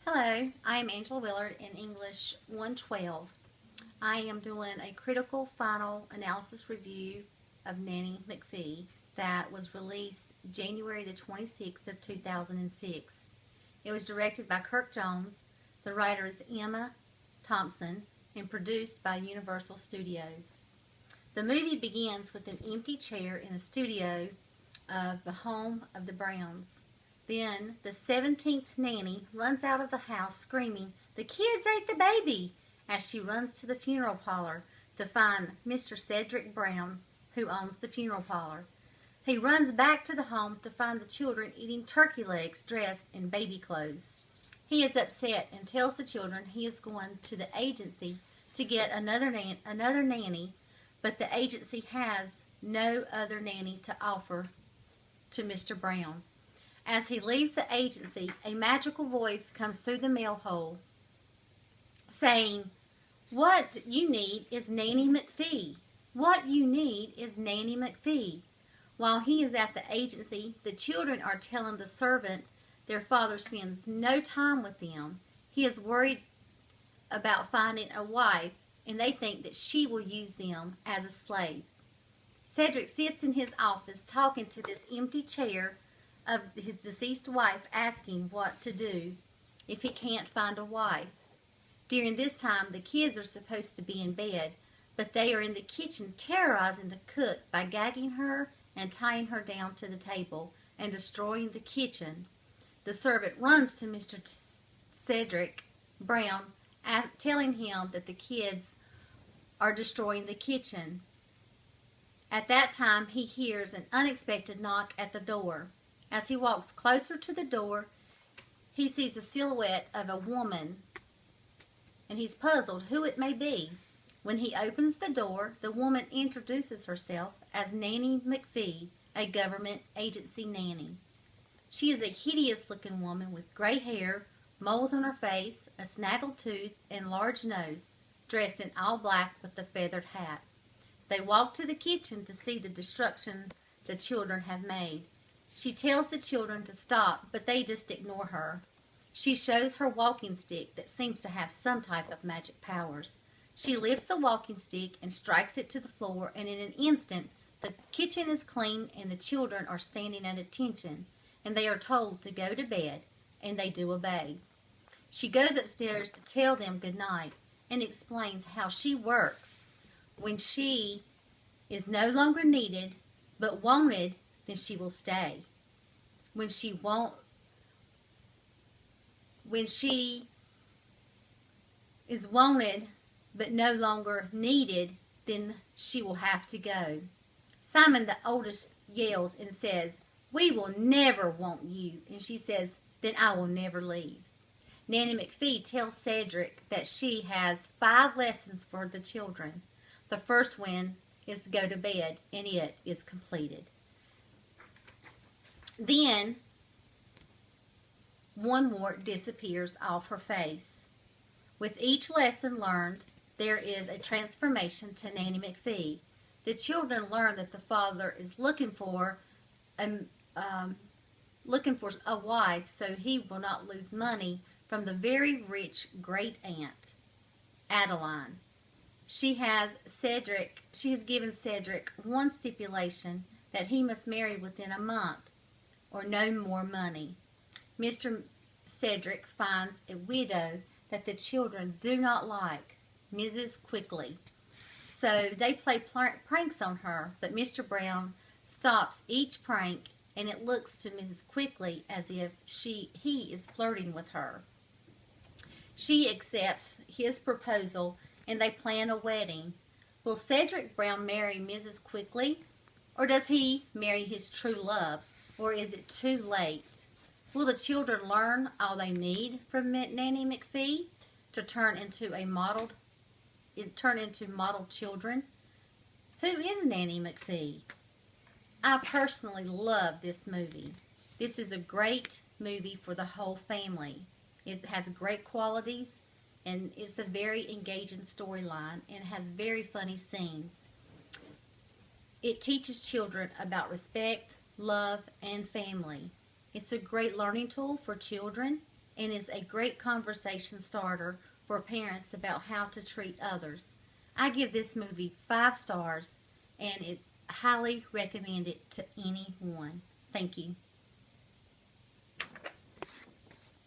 Hello, I am Angela Willard in English 112. I am doing a critical final analysis review of Nanny McPhee that was released January the 26th of 2006. It was directed by Kirk Jones, the writer is Emma Thompson, and produced by Universal Studios. The movie begins with an empty chair in the studio of the home of the Browns. Then the 17th nanny runs out of the house screaming, "The kids ate the baby!" as she runs to the funeral parlor to find Mr. Cedric Brown, who owns the funeral parlor. He runs back to the home to find the children eating turkey legs dressed in baby clothes. He is upset and tells the children he is going to the agency to get another nanny, but the agency has no other nanny to offer to Mr. Brown. As he leaves the agency, a magical voice comes through the mail hole saying, "What you need is Nanny McPhee. What you need is Nanny McPhee." While he is at the agency, the children are telling the servant their father spends no time with them. He is worried about finding a wife, and they think that she will use them as a slave. Cedric sits in his office talking to this empty chair of his deceased wife, asking what to do if he can't find a wife. During this time, the kids are supposed to be in bed, but they are in the kitchen terrorizing the cook by gagging her and tying her down to the table and destroying the kitchen. The servant runs to Mr. Cedric Brown, telling him that the kids are destroying the kitchen. At that time, he hears an unexpected knock at the door. As he walks closer to the door, he sees a silhouette of a woman, and he's puzzled who it may be. When he opens the door, the woman introduces herself as Nanny McPhee, a government agency nanny. She is a hideous-looking woman with gray hair, moles on her face, a snaggled tooth, and large nose, dressed in all black with a feathered hat. They walk to the kitchen to see the destruction the children have made. She tells the children to stop, but they just ignore her. She shows her walking stick that seems to have some type of magic powers. She lifts the walking stick and strikes it to the floor, and in an instant, the kitchen is clean and the children are standing at attention, and they are told to go to bed, and they do obey. She goes upstairs to tell them good night and explains how she works. When she is no longer needed but wanted, then she will stay. When she is wanted but no longer needed, then she will have to go. Simon, the oldest, yells and says, "We will never want you." And she says, "Then I will never leave." Nanny McPhee tells Cedric that she has 5 lessons for the children. The first one is to go to bed, and it is completed. Then, one wart disappears off her face. With each lesson learned, there is a transformation to Nanny McPhee. The children learn that the father is looking for a wife so he will not lose money from the very rich great aunt, Adeline. She has given Cedric one stipulation, that he must marry within a month, or no more money. Mr. Cedric finds a widow that the children do not like, Mrs. Quickly. So they play pranks on her, but Mr. Brown stops each prank, and it looks to Mrs. Quickly as if he is flirting with her. She accepts his proposal, and they plan a wedding. Will Cedric Brown marry Mrs. Quickly, or does he marry his true love, or is it too late? Will the children learn all they need from Nanny McPhee to turn into model children? Who is Nanny McPhee? I personally love this movie. This is a great movie for the whole family. It has great qualities, and it's a very engaging storyline, and has very funny scenes. It teaches children about respect, love, and family. It's a great learning tool for children. and is a great conversation starter for parents about how to treat others. I give this movie 5 stars and it highly recommend it to anyone. Thank you.